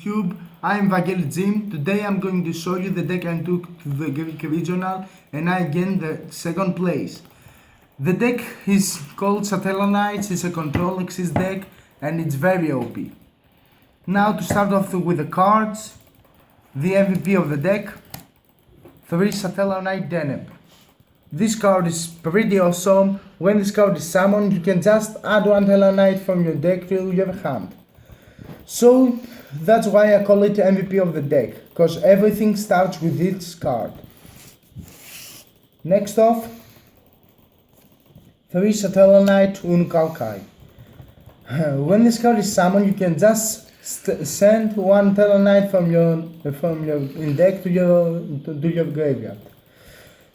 YouTube, I'm Vageli Jim. Today I'm going to show you the deck I took to the Greek regional and I gained the second place. The deck is called Satellarknight, it's a control axis deck and it's very OP. Now to start off with the cards, the MVP of the deck, 3 Satellarknight Deneb. This card is pretty awesome. When this card is summoned, you can just add 1 Satellarknight from your deck to your hand. So that's why I call it MVP of the deck, because everything starts with this card. Next off, 3 Satellarknight Unukalkai. When this card is summoned, you can just send 1 Satellarknight from your deck to your graveyard.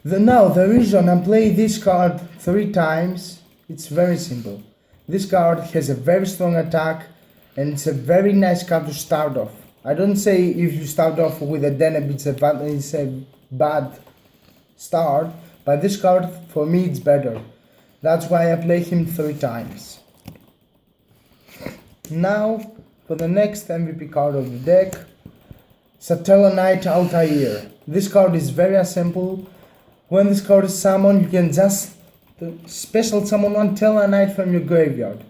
Now the reason I'm playing this card 3 times, it's very simple. This card has a very strong attack and it's a very nice card to start off. I don't say if you start off with a Deneb it's a bad start, but this card for me it's better. That's why I play him 3 times. Now for the next MVP card of the deck, Satellarknight Altair. This card is very simple. When this card is summoned, you can just special summon 1 Satellarknight from your graveyard.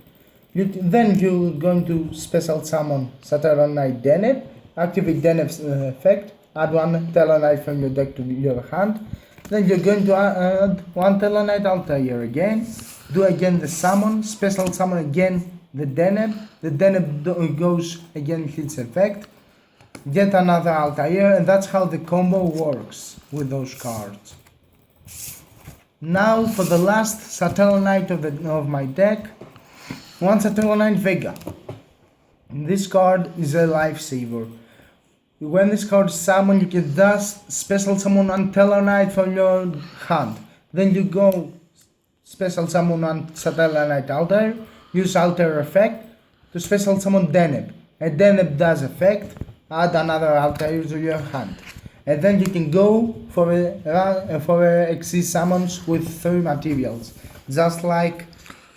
Then you're going to special summon Satellarknight Deneb, activate Deneb's effect, add 1 Satellarknight from your deck to your hand. Then you're going to add 1 Satellarknight Altair again, do again the summon, special summon again the Deneb goes again hits effect, get another Altair, and that's how the combo works with those cards. Now for the last Satellarknight of my deck, 1 Satellarknight Vega. This card is a lifesaver. When this card is summoned, you can just special summon 1 Satellarknight from your hand. Then you go special summon 1 Satellarknight Altair, use Altair effect to special summon Deneb. And Deneb does effect, add another Altair to your hand. And then you can go for a Xyz summons with 3 materials, just like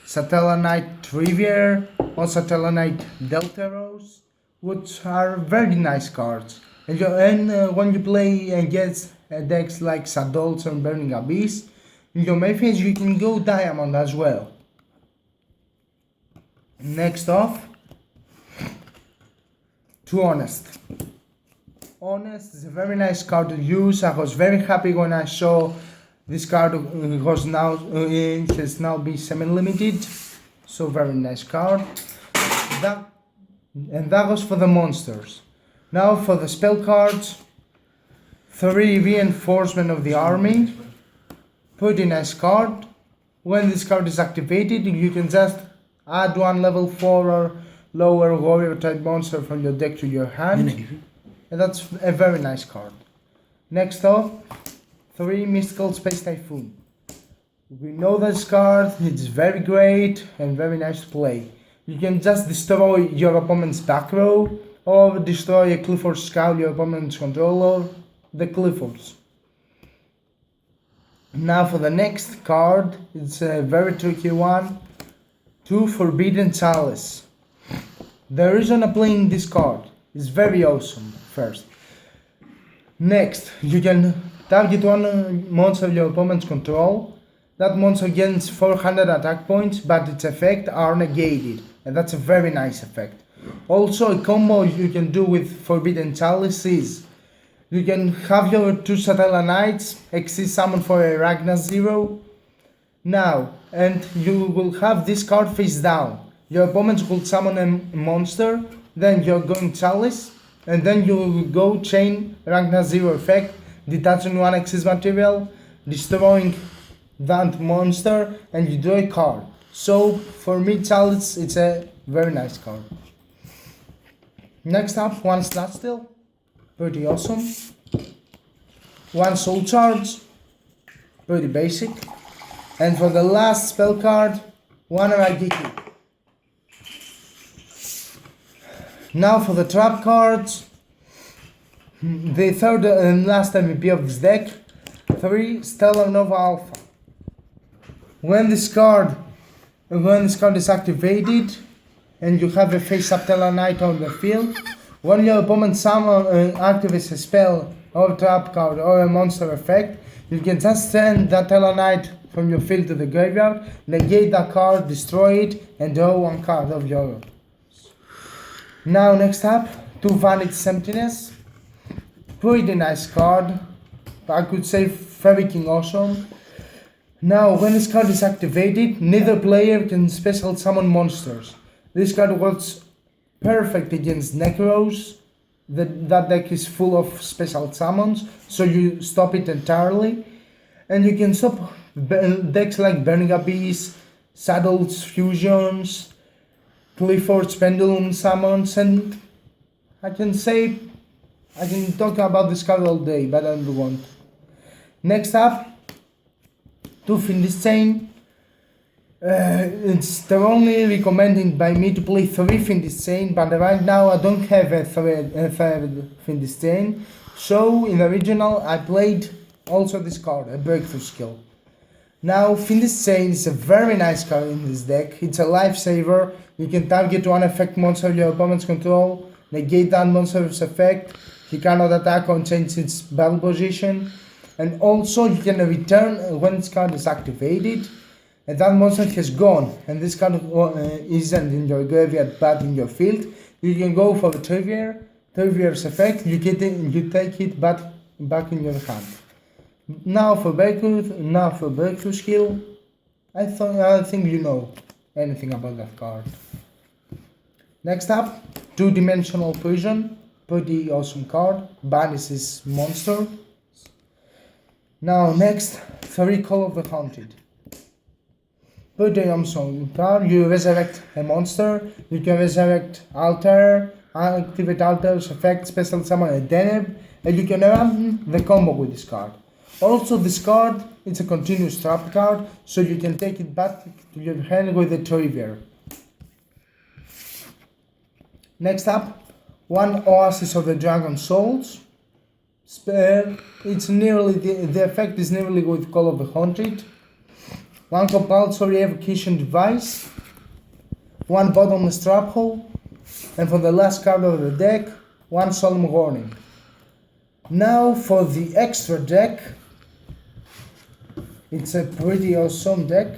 Satellarknight Trivier or Satellarknight Deltaros, which are very nice cards. And when you play against decks like Sadolts and Burning Abyss, in your main phase you can go Diamond as well. Next off, to Honest. Honest is a very nice card to use. I was very happy when I saw this card has now been semi-limited, so very nice card. That was for the monsters. Now for the spell cards, 3 Reinforcement of the Army, pretty nice card. When this card is activated, you can just add 1 level 4 or lower warrior type monster from your deck to your hand, and that's a very nice card. Next off, 3 Mystical Space Typhoon. We know this card, it's very great and very nice to play. You can just destroy your opponent's back row or destroy a Clifford Scout, your opponent's controller, the Cliffords. Now for the next card, it's a very tricky one, 2 Forbidden Chalice. The reason I'm playing this card is very awesome first. Next, you can target 1 monster your opponent's control. That monster gains 400 attack points, but its effects are negated, and that's a very nice effect. Also, a combo you can do with Forbidden Chalice is you can have your 2 Satellarknights Xyz summon for a Ragnar 0. Now, and you will have this card face down. Your opponent will summon a monster, then you're going Chalice, and then you will go chain Ragnar 0 effect, detaching 1 Xyz material, destroying that monster, and you draw a card. So for me, Chalice, it's a very nice card. Next up, 1 Slot Steal, pretty awesome. 1 Soul Charge, pretty basic. And for the last spell card, 1 Ragiki. Now for the trap cards, the third and last MVP of this deck, 3 Stellar Nova Alpha. When this card is activated, and you have a face Satellarknight on the field, When your opponent summon activates a spell or trap card or a monster effect, you can just send that Satellarknight from your field to the graveyard, negate that card, destroy it, and draw one card of your own. Now next up, 2 Vanity's Emptiness. Pretty nice card. I could say freaking awesome. Now when this card is activated, neither player can special summon monsters. This card works perfect against Necros. That deck is full of special summons, so you stop it entirely. And you can stop decks like Burning Abyss, Saddles Fusions, Clifford's Pendulum Summons, and I can talk about this card all day, but I don't want. Next up, 2 Fiendish Chain. They're only recommended by me to play 3 Fiendish Chain, but right now I don't have a third Fiendish Chain. So in the regional I played also this card, a Breakthrough Skill. Now Fiendish Chain is a very nice card in this deck. It's a lifesaver. You can target one effect monster your opponent's control, negate that monster's effect. He cannot attack or change its battle position. And also you can return when this card is activated and that monster has gone and this card isn't in your graveyard but in your field. You can go for the Trivier's effect, you take it back in your hand. Now for breakthrough skill, I think you know anything about that card. Next up, 2-dimensional prison, pretty awesome card, banishes monster. Now next, 3 Call of the Haunted. Pretty awesome card, you resurrect a monster, you can resurrect Alter, activate Alter's effect, special summon a Deneb, and you can run the combo with this card. Also this card, it's a continuous trap card, so you can take it back to your hand with the Trivier. Next up, 1 Oasis of the Dragon Souls. It's nearly the effect is nearly with Call of the Haunted. 1 Compulsory Evocation Device, 1 Bottomless Trap Hole, and for the last card of the deck, 1 Solemn Warning. Now for the extra deck, it's a pretty awesome deck.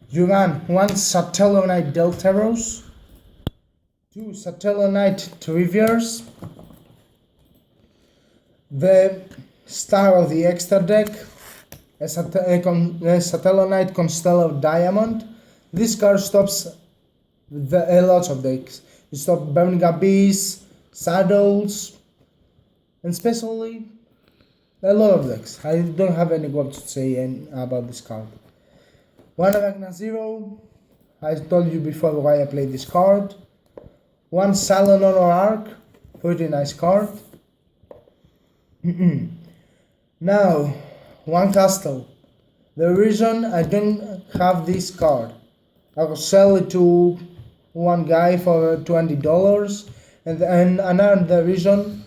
You run 1 Satellarknight Deltaros, 2 Satellarknight Triviers, the star of the extra deck, a Satellarknight Constellar Diamond. This card stops a lot of decks. You stop Burning Abyss, Saddles, and especially a lot of decks. I don't have any words to say about this card. 1 Arachna Zero. I told you before why I played this card. 1 Salon Honor Arc. Pretty nice card. Now, 1 Castle. The reason I don't have this card, I will sell it to one guy for $20, and another reason,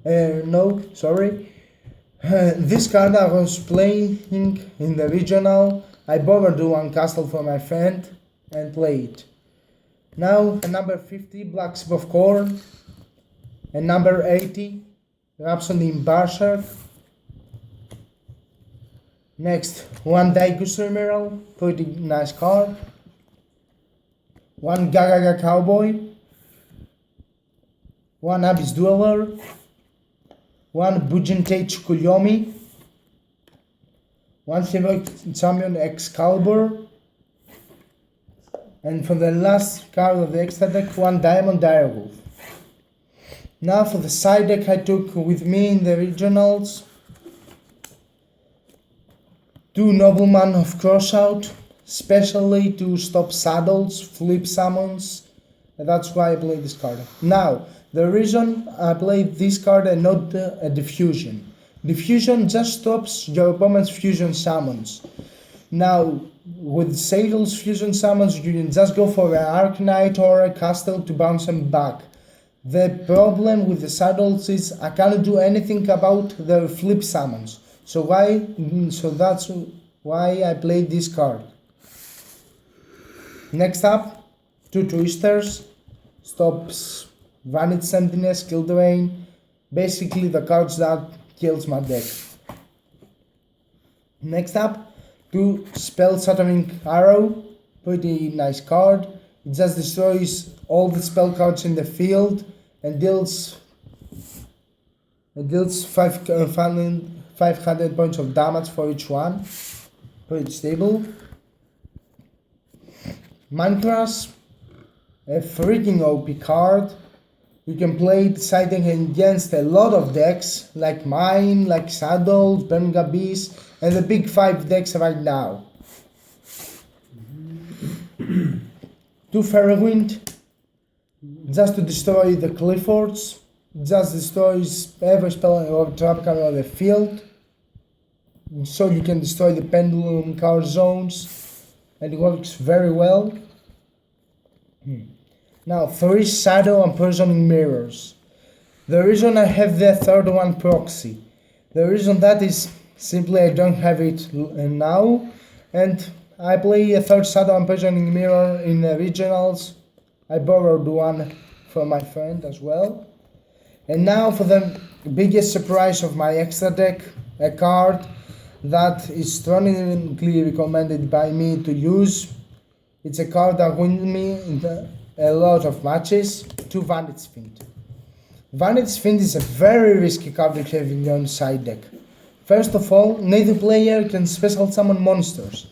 this card I was playing in the regional. I borrowed 1 castle from my friend and played it. Now, number 50, Black Sheep of Corn, and number 80, Rhapsody in Berserk. Next, 1 Daigus Emerald, pretty nice card. 1 Gagaga Cowboy, 1 Abyss Dweller, 1 Bugentate Kuyomi, 1 Heroic Champion Excalibur, and for the last card of the extra deck, 1 Diamond Direwolf. Now for the side deck I took with me in the regionals, 2 Nobleman of Crossout, especially to stop saddles, flip summons, and that's why I played this card. Now, the reason I played this card and not a diffusion. Diffusion just stops your opponent's fusion summons. Now, with Saddle's fusion summons, you can just go for an Arknight or a Castle to bounce them back. The problem with the Saddles is I cannot do anything about the flip summons. So that's why I played this card. Next up, 2 Twisters, stops Vantage Emptiness, Kill Drain, basically the cards that kills my deck. Next up, 2 Spell Shattering Arrow, pretty nice card. It just destroys all the spell cards in the field and deals 500 points of damage for each one. Pretty stable. Mantras, a freaking OP card. You can play it siding against a lot of decks like mine, like Saddles, Burning Abyss, and the big 5 decks right now. 2 Fairwind, just to destroy the Cliffords, just destroys every spell or trap card on the field, so you can destroy the Pendulum card zones, and it works very well. Now, 3 Shadow and Poisoning Mirrors. The reason I have the third one Proxy, the reason that is simply I don't have it now, and I play a third Shadow and Poisoning Mirror in the regionals. I borrowed one from my friend as well. And now for the biggest surprise of my extra deck, a card that is strongly recommended by me to use. It's a card that wins me in a lot of matches, 2 Vantage Fiend. Vantage Fiend is a very risky card if you have in your own side deck. First of all, neither player can special summon monsters.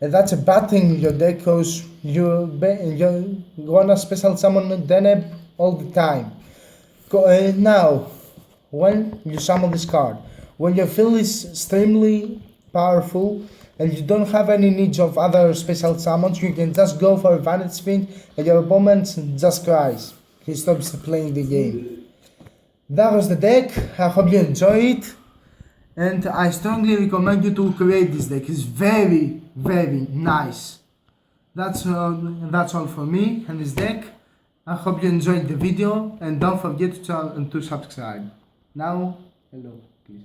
And that's a bad thing in your deck because you're gonna special summon Deneb all the time. Now, when you summon this card, when your field is extremely powerful and you don't have any needs of other special summons, you can just go for a Vantage Fiend and your opponent just cries. He stops playing the game. That was the deck. I hope you enjoy it. And I strongly recommend you to create this deck. It's very, very nice. That's all for me and this deck. I hope you enjoyed the video and don't forget to subscribe. Now, hello, please.